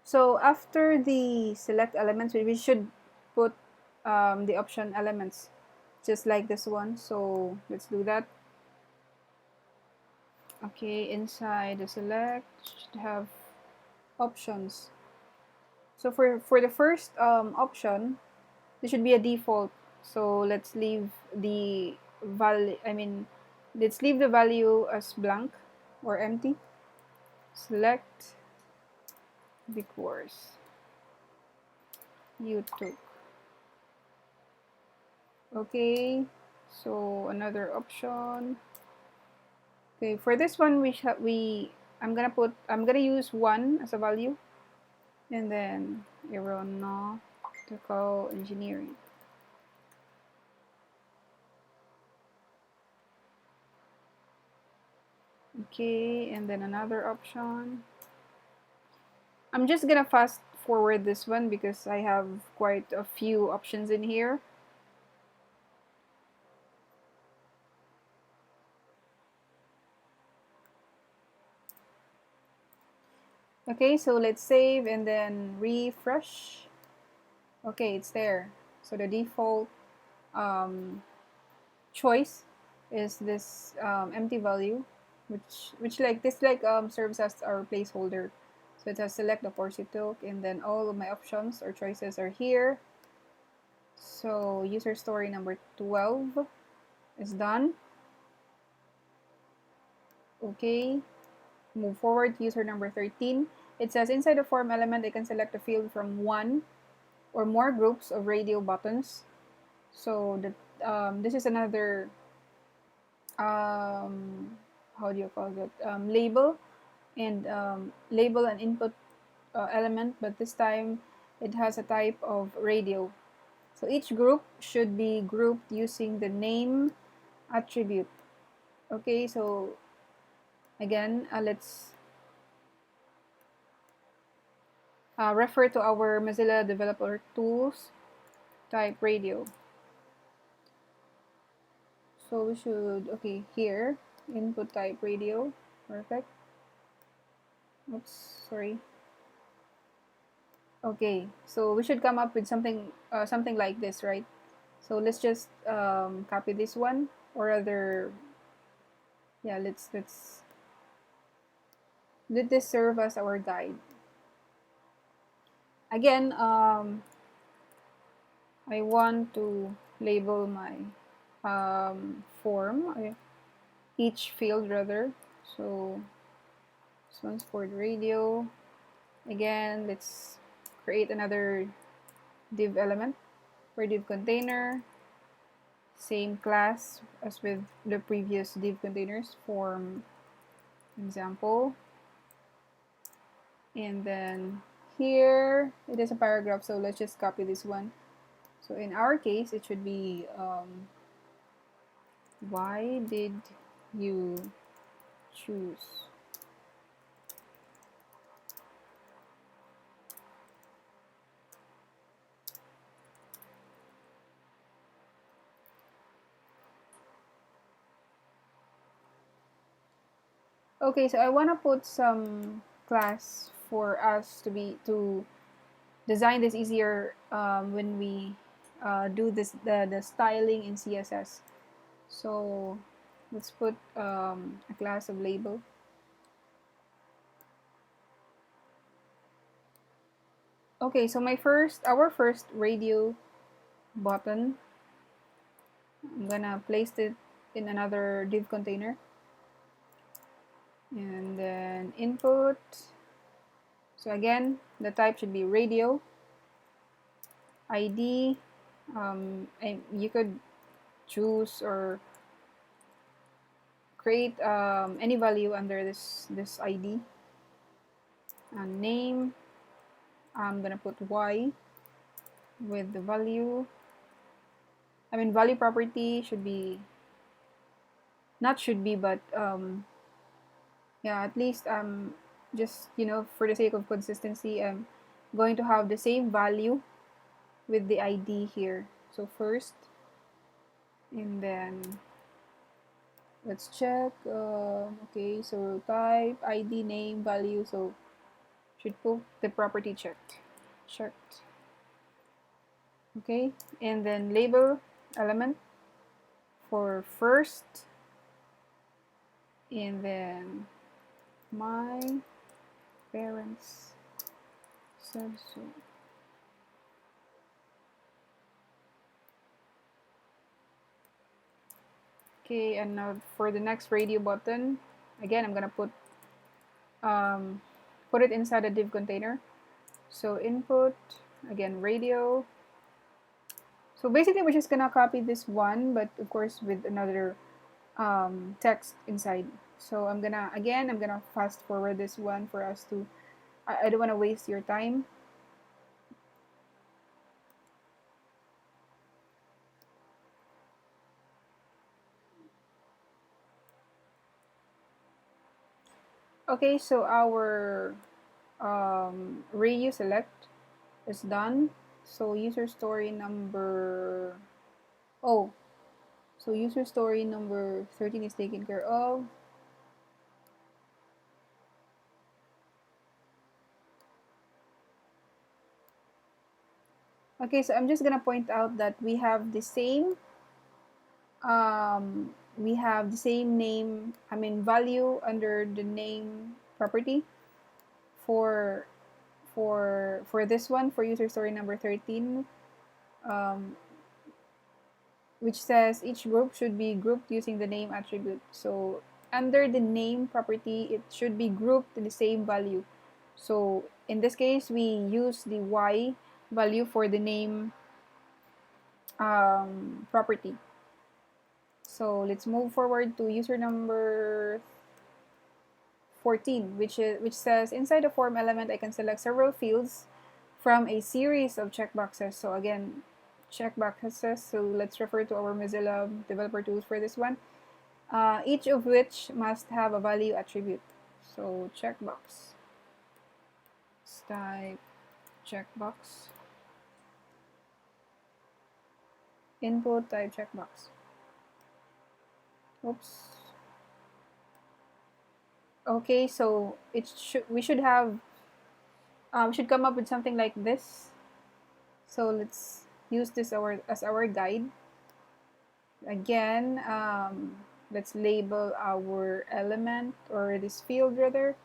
So after the select elements, we should put the option elements, just like this one. So let's do that. Okay, inside the select should have options. So for the first option, this should be a default. So let's leave the value. Let's leave the value as blank or empty. Select the course you took. Okay, so another option. Okay, for this one I'm gonna use 1 as a value, and then aeronautical engineering. Okay, and then another option. I'm just gonna fast forward this one because I have quite a few options in here. Okay, so let's save and then refresh. Okay, it's there. So the default choice is this empty value, which like this serves as our placeholder. So it has select the course you took, and then all of my options or choices are here. So user story number 12 is done. Okay, move forward to user number 13. It says inside the form element, I can select a field from one or more groups of radio buttons. So this is another how do you call it, label and input element, but this time it has a type of radio. So each group should be grouped using the name attribute. Okay, so again, let's refer to our Mozilla Developer Tools, type radio. So we should, okay, here, input type radio, perfect. Oops, sorry. Okay, so we should come up with something like this, right? So let's just copy this one, or rather, yeah, let this serve as our guide. Again, I want to label my form, each field rather. So this one's for the radio. Again, let's create another div element for div container. Same class as with the previous div containers, form example. And then here it is a paragraph, so let's just copy this one. So in our case, it should be why did you choose okay, so I want to put some class for us to design this easier when we do the styling in CSS. So let's put a class of label. Okay, so our first radio button, I'm gonna place it in another div container, and then input. So again, the type should be radio. ID, and you could choose or create any value under this ID. And name, I'm gonna put Y with the value. Value property should be, not should be, but yeah, at least just for the sake of consistency, I'm going to have the same value with the ID here. So first, and then let's check. Okay, so type, ID, name, value. So should put the property checked. Okay, and then label element for first, and then my parents said so. Okay, and now for the next radio button, again, I'm gonna put it inside a div container. So input, again, radio. So basically, we're just gonna copy this one, but of course with another text inside. So I'm gonna fast forward this one for us to. I don't want to waste your time. Okay, so our reuse select is done. So user story number, oh, so user story number 13 is taken care of. Okay, so I'm just gonna point out that we have the same name, value under the name property for this one, for user story number 13, um, which says each group should be grouped using the name attribute. So under the name property, it should be grouped in the same value. So in this case, we use the y value for the name property. So let's move forward to user number 14, which says inside the form element, I can select several fields from a series of checkboxes. So again, checkboxes. So let's refer to our Mozilla developer tools for this one. Each of which must have a value attribute. So checkbox. Let's type checkbox. Input type checkbox. Oops. Okay, so we should have we should come up with something like this. So let's use this as our guide. Again, let's label our element, or this field rather,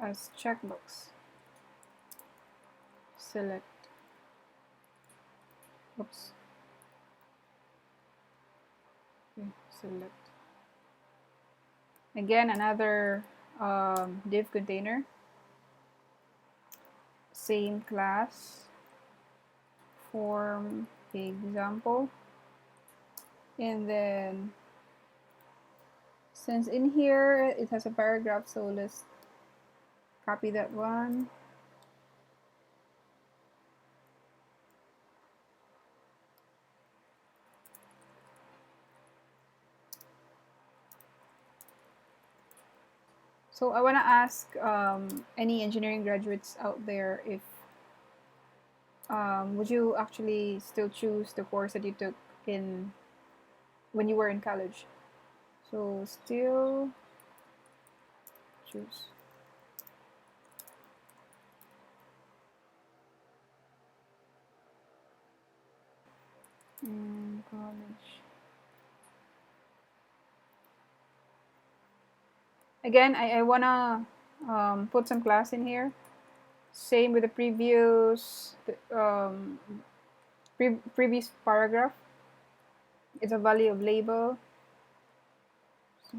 as checkbox. Select. Oops. Okay, select. Again, another div container. Same class. Form example. And then, since in here it has a paragraph, so let's copy that one. So I want to ask any engineering graduates out there if would you actually still choose the course that you took when you were in college? So still choose. In college. Again, I wanna put some class in here. Same with the previous paragraph. It's a value of label. So,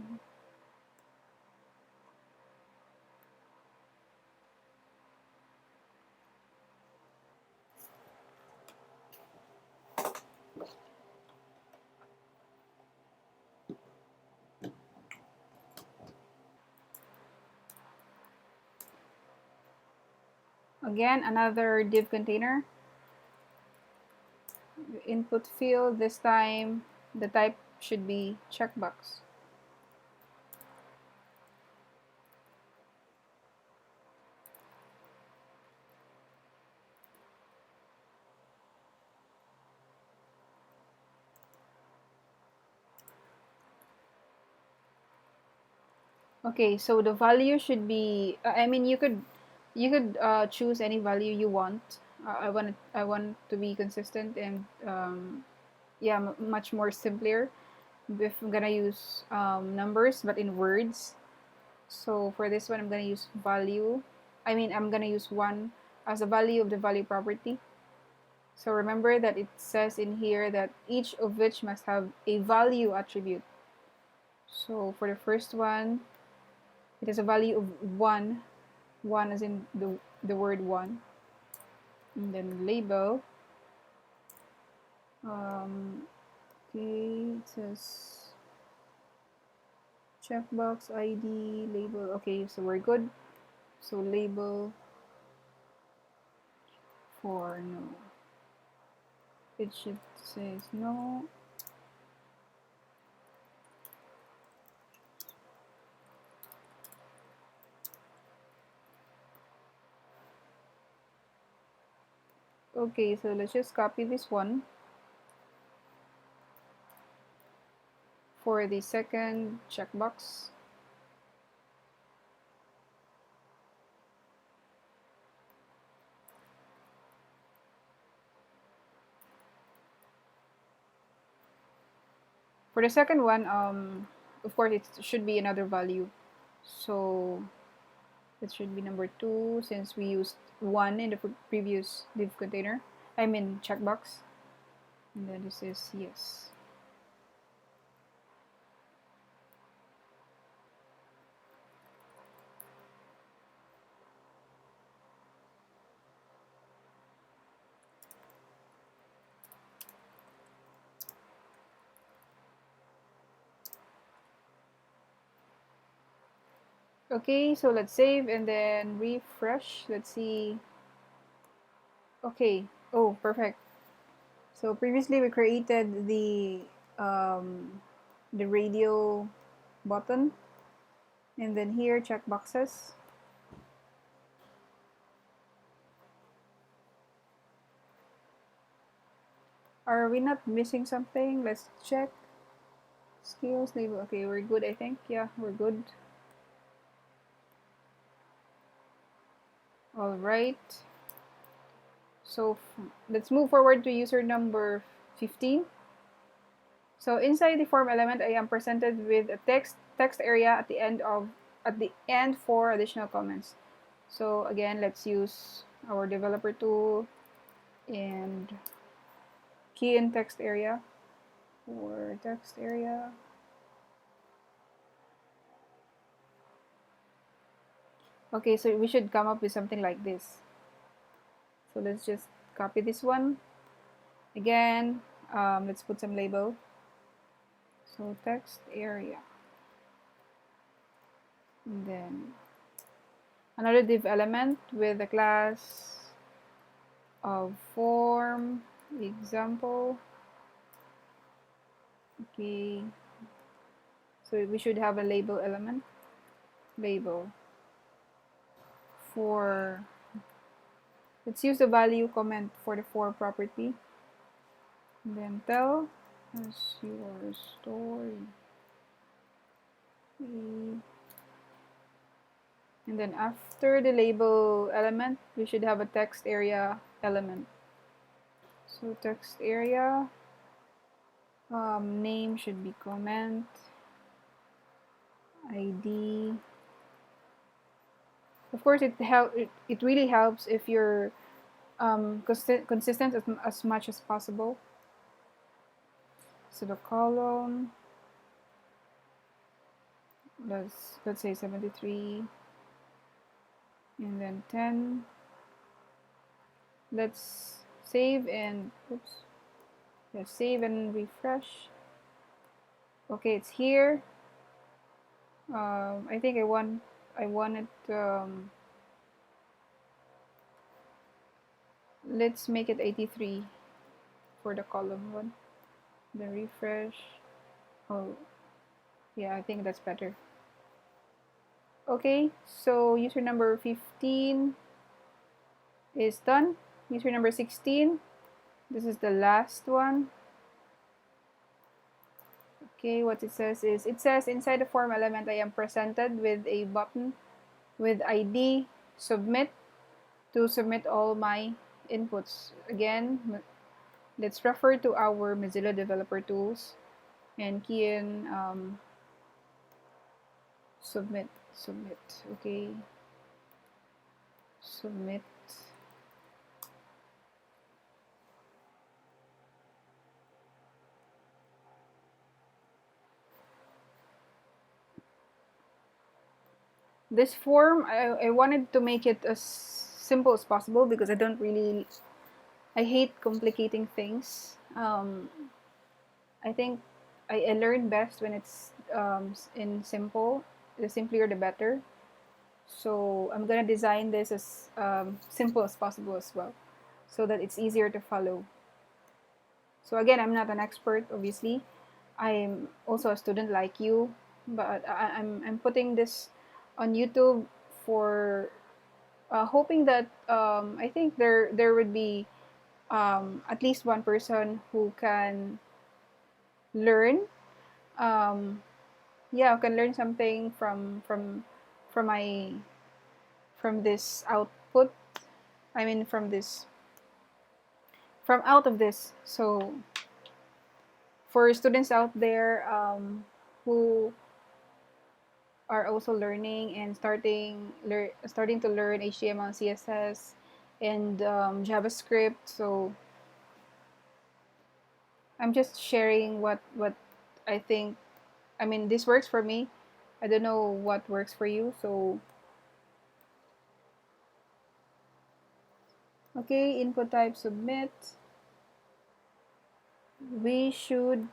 again, another div container. Input field, this time the type should be checkbox. Okay, so the value should be, you could You could choose any value you want. I want to be consistent and yeah, much more simpler. If I'm gonna use numbers, but in words. So for this one, I'm gonna use value. I'm gonna use one as a value of the value property. So remember that it says in here that each of which must have a value attribute. So for the first one, it has a value of 1. 1 as in the word 1. And then label. Okay, it says checkbox ID label. Okay, so we're good. So label for no. It should say no. Okay, so let's just copy this one for the second checkbox. For the second one, of course, it should be another value. So it should be number 2 since we used 1 in the previous div container. Checkbox. And then this is yes. Okay, so let's save and then refresh. Let's see. Okay. Oh, perfect. So previously we created the radio button, and then here checkboxes. Are we not missing something? Let's check. Skills label. Okay, we're good. I think. Yeah, we're good. All right. So let's move forward to user number 15. So inside the form element, I am presented with a text area at the end for additional comments. So again, let's use our developer tool and key in text area for text area. Okay, so we should come up with something like this. So let's just copy this one. Again, let's put some label. So text area. And then another div element with a class of form example. Okay. So we should have a label element. Label. For let's use the value comment for the for property. And then tell us your story. And then after the label element, we should have a text area element. So text area, name should be comment, ID. Of course, it really helps if you're consistent as much as possible. So the column, let's say 73, and then 10. Let's save and let's save and refresh. Okay, it's here. I think I want it. Let's make it 83 for the column one. Then refresh. Oh, yeah, I think that's better. Okay, so user number 15 is done. User number 16, this is the last one. Okay, what it says is, it says inside the form element I am presented with a button with ID, submit, to submit all my inputs. Again, let's refer to our Mozilla Developer Tools and key in submit, okay, submit. This form, I wanted to make it as simple as possible because I hate complicating things. I think I learn best when it's in simple. The simpler, the better. So I'm gonna design this as simple as possible as well, so that it's easier to follow. So again, I'm not an expert, obviously. I'm also a student like you, but I'm putting this on YouTube for hoping that I think there would be at least one person who can learn. Um, yeah, who can learn something from my from this output. I mean, from out of this. So for students out there who are also learning and starting to learn HTML, CSS, and JavaScript. So I'm just sharing what I think. I mean, this works for me. I don't know what works for you. So okay, input type submit. We should,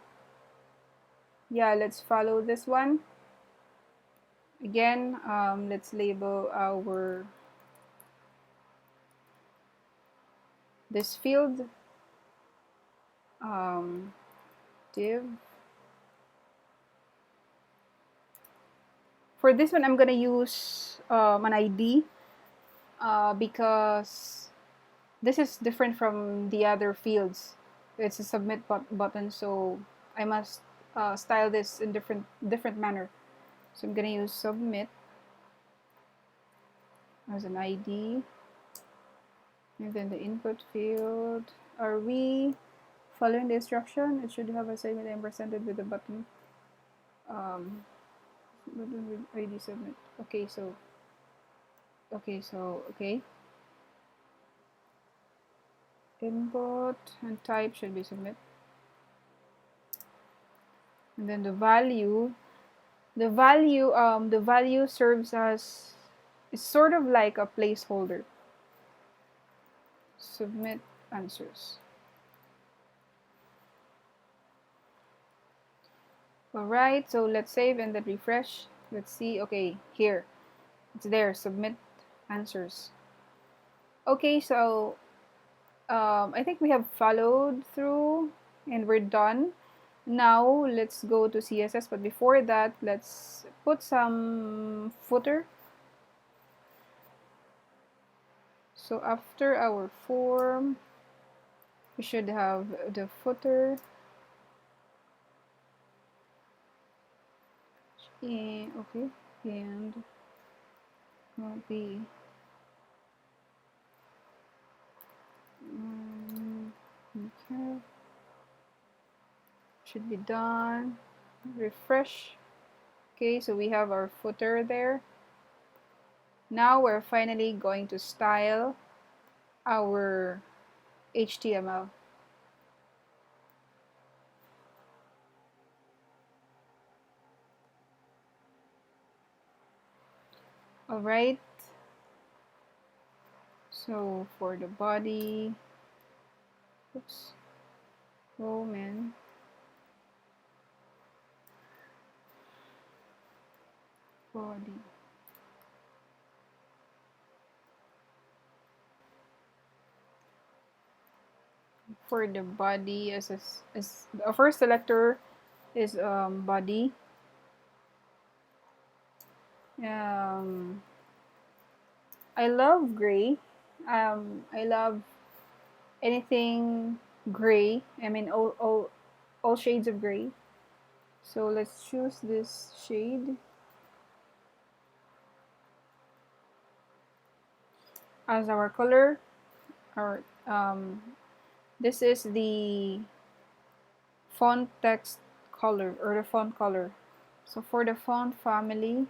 yeah, let's follow this one. Again, let's label our this field div. For this one, I'm gonna use an ID because this is different from the other fields. It's a submit button, so I must style this in different manner. So I'm gonna use submit as an ID, and then the input field. Are we following the instruction? It should have a segment and presented with a button. Button with ID submit. Okay. Input and type should be submit. And then the value serves as, it's sort of like a placeholder. Submit answers. Alright, so let's save and then refresh. Let's see. Okay, here. It's there. Submit answers. Okay, so I think we have followed through and we're done. Now let's go to CSS, but before that, let's put some footer. So after our form, we should have the footer. And okay, and be okay, should be done. Refresh. Okay, so we have our footer there. Now we're finally going to style our HTML. All right. So for the body, oops, oh man. Body. For the body, as the first selector is body. I love gray. I love anything gray. I mean, all shades of gray. So let's choose this shade. as our color. Our this is the font text color, or the font color. So for the font family,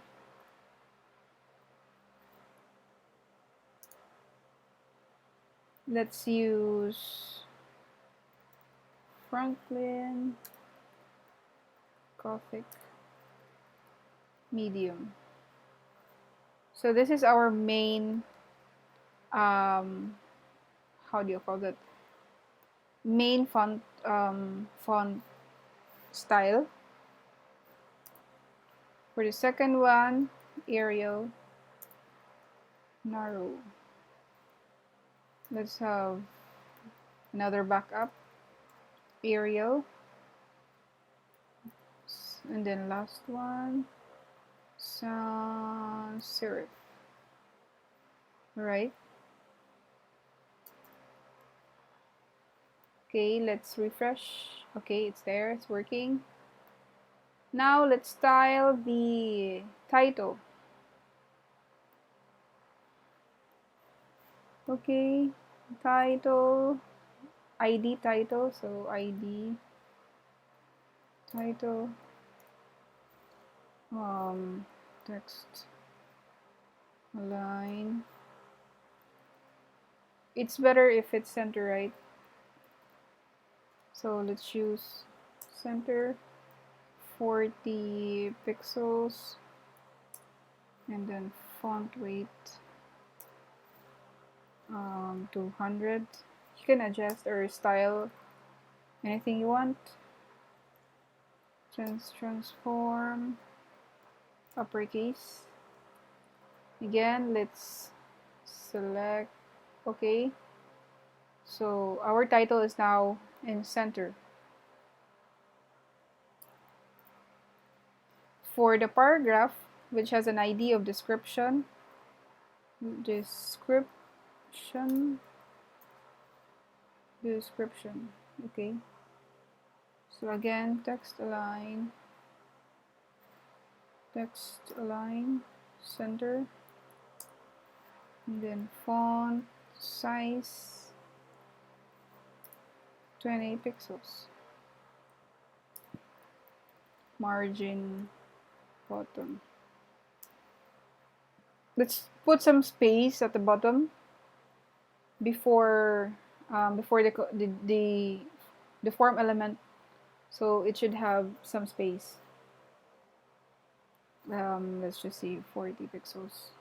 let's use Franklin Gothic Medium. So this is our main, how do you call that? Main font style. For the second one, Arial, narrow. Let's have another backup, Arial, and then last one, sans serif. Right. Okay, let's refresh. Okay, it's there, it's working. Now let's style the title. Okay, title, ID title, so ID title, text align. It's better if it's center right. So let's choose center, 40 pixels, and then font weight 200. You can adjust or style anything you want. Transform uppercase. Again, let's select OK. So our title is now in center. For the paragraph, which has an ID of description, okay. So again, text align, center, and then font size 20 pixels, margin bottom. Let's put some space at the bottom before the form element, so it should have some space. Let's just see, 40 pixels.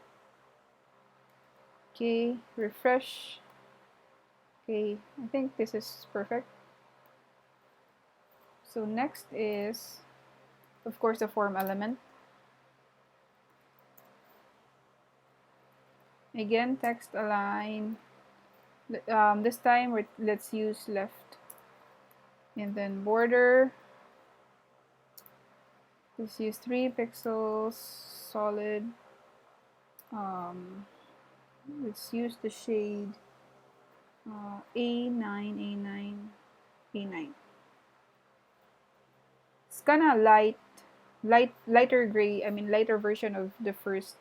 Okay, refresh. Okay, I think this is perfect. So next is, of course, the form element. Again, text align. This time let's use left, and then border. Let's use 3 pixels solid. Let's use the shade A9. It's kind of lighter gray. I mean lighter version of the first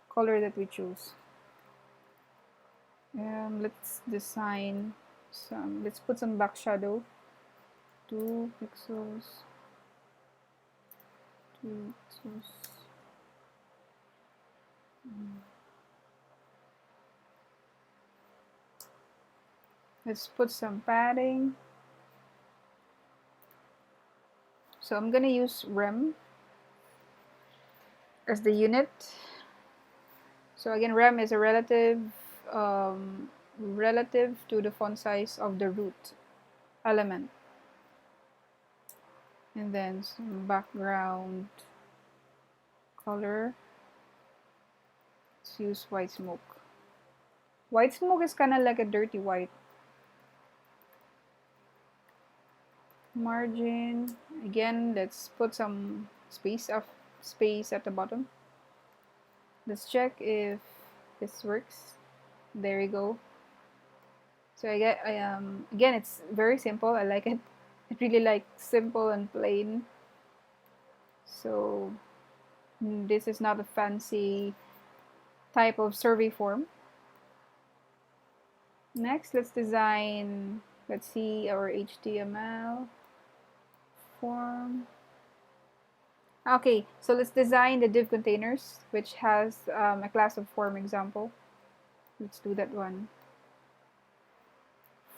color that we chose. Let's design some. Let's put some back shadow. 2 pixels. 2 pixels. Let's put some padding. So I'm gonna use rem as the unit. So again, rem is a relative to the font size of the root element. And then some background color. Let's use white smoke. White smoke is kind of like a dirty white. Margin, again, let's put some space at the bottom. Let's check if this works. There we go. So again, it's very simple. I like it. I really like simple and plain. So this is not a fancy type of survey form. Next, let's design, let's see, our HTML form. Okay, so let's design the div containers, which has a class of form example. Let's do that one.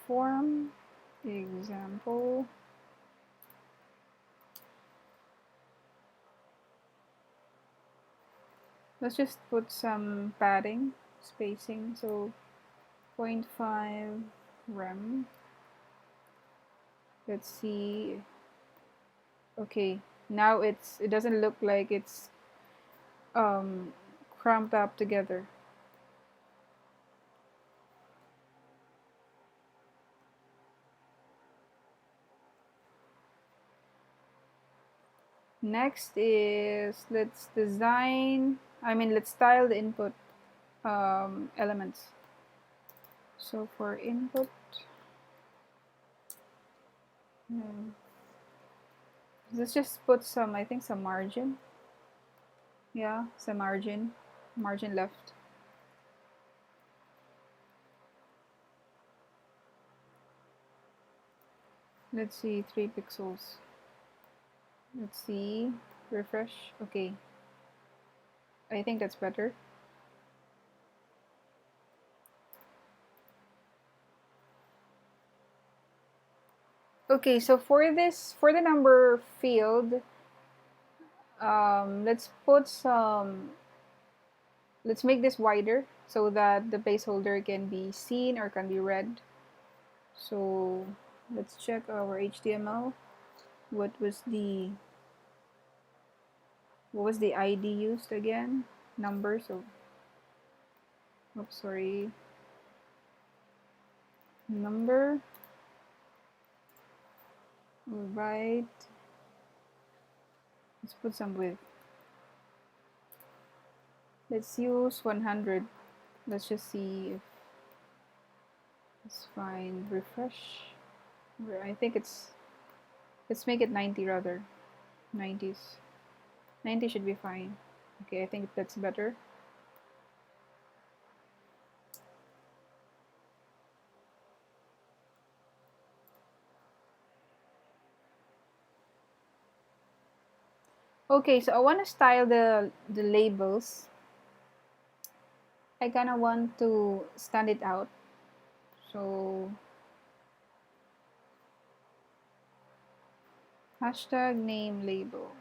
Form example. Let's just put some padding, spacing, so 0.5 rem. Let's see. Okay, now it doesn't look like it's cramped up together. Next is let's style the input elements. So for input, let's just put some, I think some margin. Yeah, some margin left. Let's see, 3 pixels. Let's see, refresh. Okay, I think that's better. Okay, so for the number field, let's make this wider so that the placeholder can be seen or can be read. So let's check our HTML. What was the ID used again? Number. So, oops, sorry. Number. All right. Let's put some width. Let's use 100. Let's just see if it's fine. Refresh. I think let's make it 90 rather. 90s. 90 should be fine. Okay, I think that's better. Okay, so I want to style the labels. I kind of want to stand it out. So hashtag name label.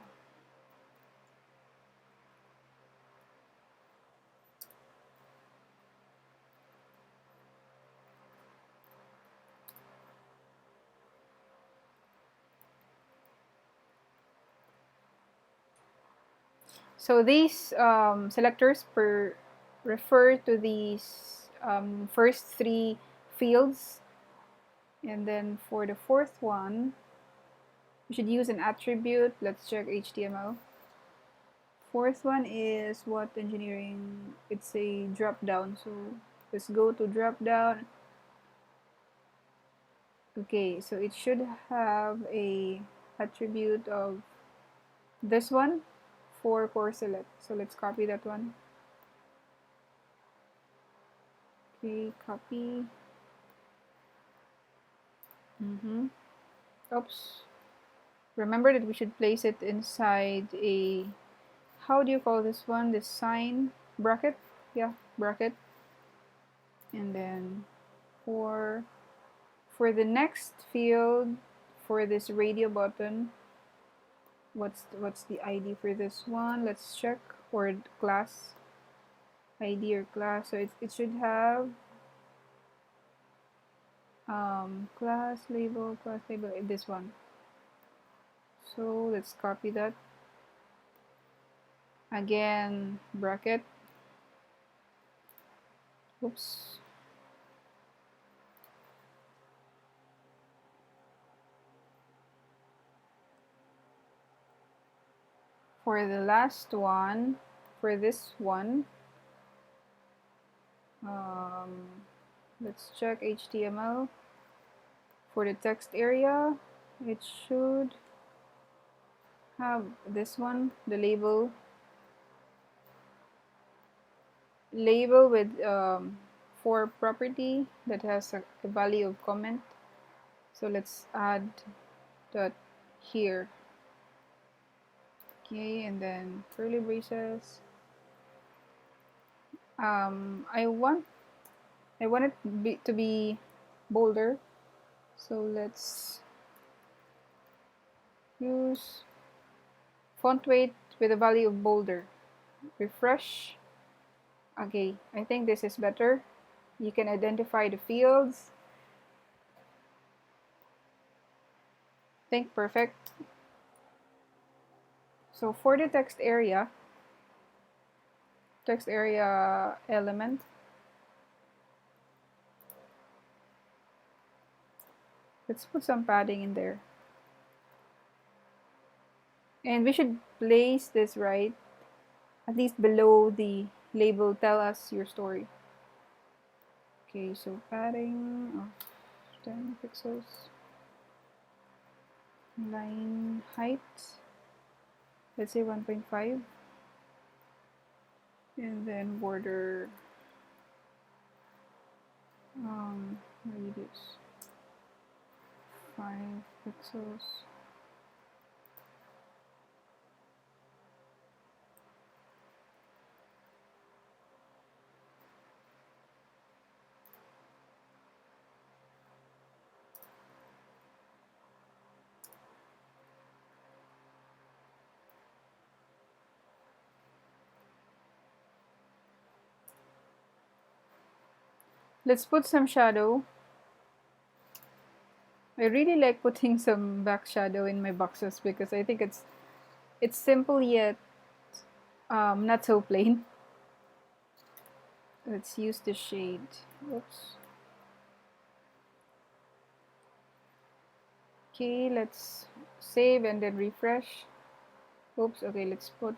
So these selectors refer to these first 3 fields. And then for the fourth one, we should use an attribute. Let's check HTML. Fourth one is what engineering? It's a drop down. So let's go to drop down. Okay, so it should have a attribute of this one for core select. So let's copy that one. Okay, copy. Oops. Remember that we should place it inside a, how do you call this one? This sign bracket? Yeah, bracket. And then for the next field, for this radio button, what's the ID for this one? Let's check. Or class ID or class. So it should have class label, this one. So let's copy that. Again, bracket. Oops. For the last one, for this one, let's check HTML. For the text area, it should have this one, the label with for property that has a value of comment. So let's add that here. Okay, and then curly braces. I want it to be bolder. So let's use font weight with a value of bolder. Refresh. Okay, I think this is better. You can identify the fields. I think perfect. So for the text area element, let's put some padding in there. And we should place this right at least below the label tell us your story. Okay, so padding of 10 pixels. Line height, let's say 1.5. And then border radius 5 pixels. Let's put some shadow. I really like putting some back shadow in my boxes because I think it's simple yet not so plain. Let's use the shade. Oops. Okay, let's save and then refresh. Oops, okay, let's put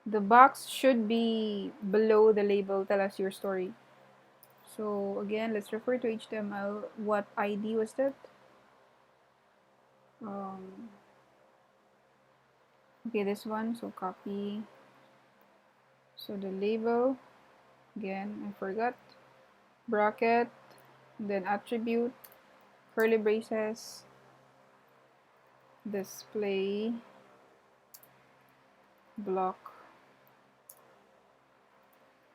the box should be below the label tell us your story. So again, let's refer to HTML. What ID was that? Okay, this one. So copy. So the label, again, I forgot. Bracket, then attribute, curly braces, display, block,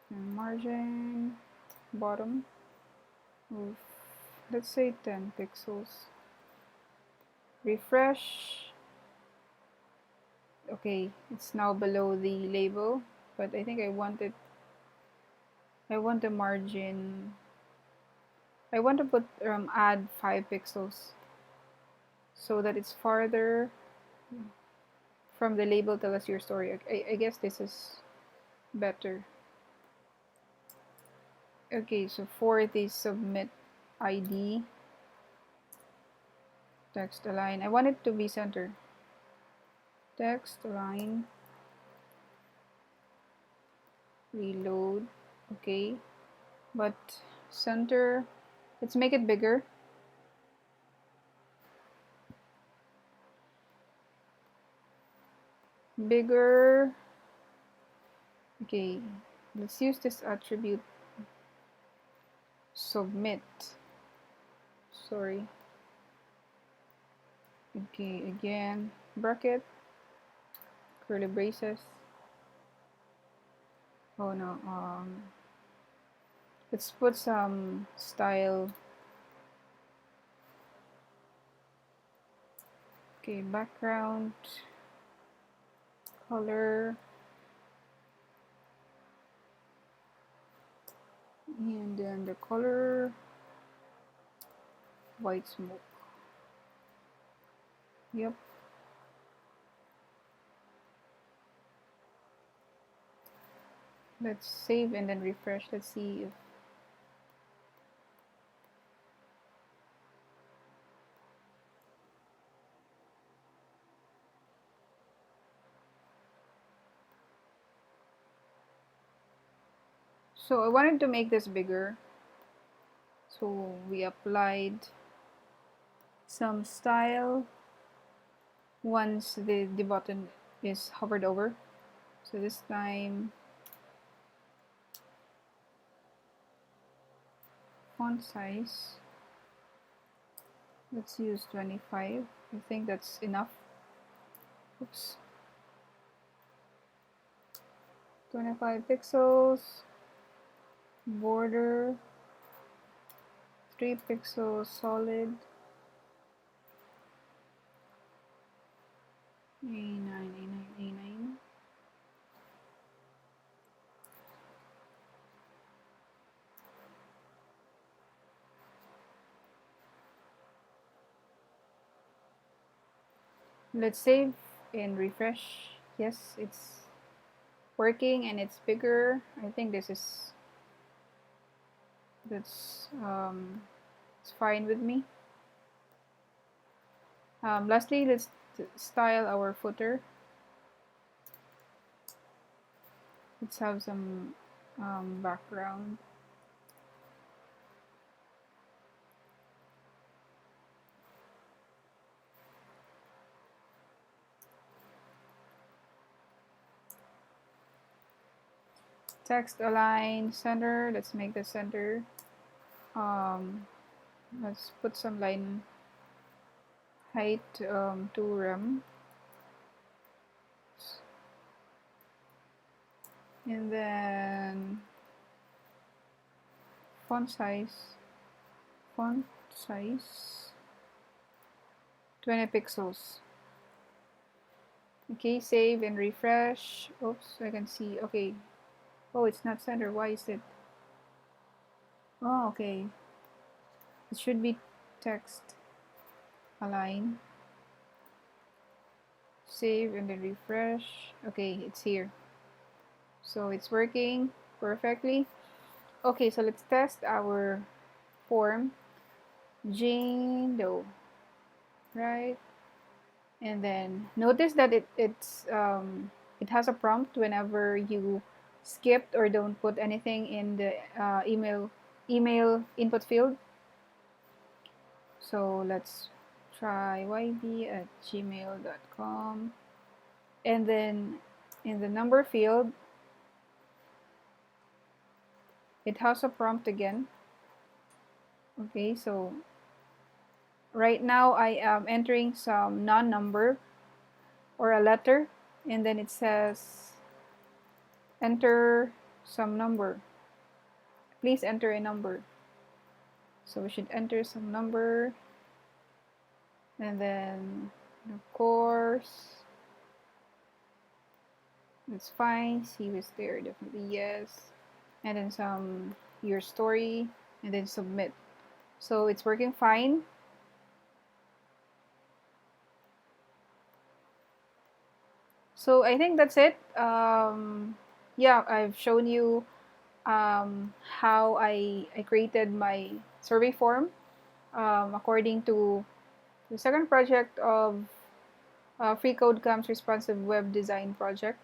and margin, bottom of, let's say 10 pixels. Refresh. Okay, it's now below the label, but I think I want the margin, I want to put add 5 pixels so that it's farther from the label tell us your story. I guess this is better. Okay, so for the submit ID, text align, I want it to be center. Text align, reload, okay, but center, let's make it bigger. Bigger. Okay, let's use this attribute submit. Sorry. Okay, again, bracket, curly braces. Oh no, let's put some style. Okay, background, color, and then the color, white smoke. Yep. Let's save and then refresh. Let's see if so I wanted to make this bigger. So we applied some style once the button is hovered over. So this time font size, let's use 25. I think that's enough. Oops. 25 pixels. Border 3 pixels solid. A9, A9, A9. Let's save and refresh. Yes, it's working and it's bigger. I think that's it's fine with me. Lastly, let's style our footer. Let's have some background. Text align center. Let's make the center. Let's put some line height to rem. And then font size 20 pixels. Okay, save and refresh. Oops, I can see. Okay. Oh, it's not center. Why is it? Oh, okay. It should be text align. Save and then refresh. Okay, it's here. So it's working perfectly. Okay, so let's test our form. Jane Doe, right? And then notice that it has a prompt whenever you skipped or don't put anything in the email input field. So let's try yb@gmail.com, and then in the number field it has a prompt again. Okay, so right now I am entering some non-number or a letter, and then it says enter some number. Please enter a number. So we should enter some number, and then of course it's fine. See who's there, definitely yes. And then some your story, and then submit. So it's working fine. So I think that's it. Yeah, I've shown you how I created my survey form according to the second project of Freecodecamp's Responsive Web Design project.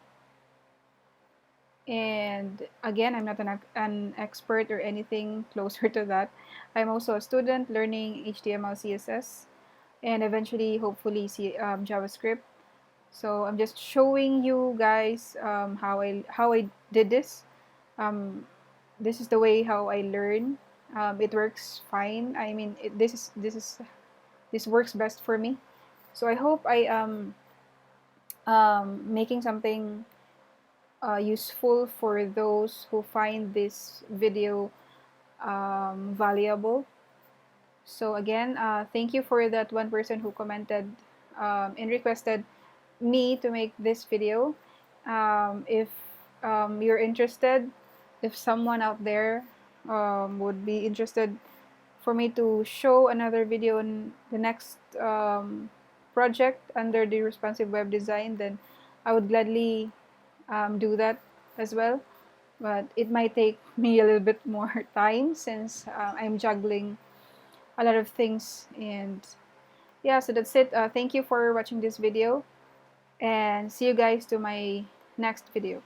And again, I'm not an expert or anything closer to that. I'm also a student learning HTML, CSS, and eventually, hopefully, JavaScript. So I'm just showing you guys how I did this. This is the way how I learn. It works fine. I mean, this works best for me. So I hope I am making something useful for those who find this video valuable. So again, thank you for that one person who commented and requested me to make this video. If you're interested, if someone out there would be interested for me to show another video in the next project under the responsive web design, then I would gladly do that as well. But it might take me a little bit more time since I'm juggling a lot of things. And yeah, so that's it. Thank you for watching this video, and see you guys to my next video.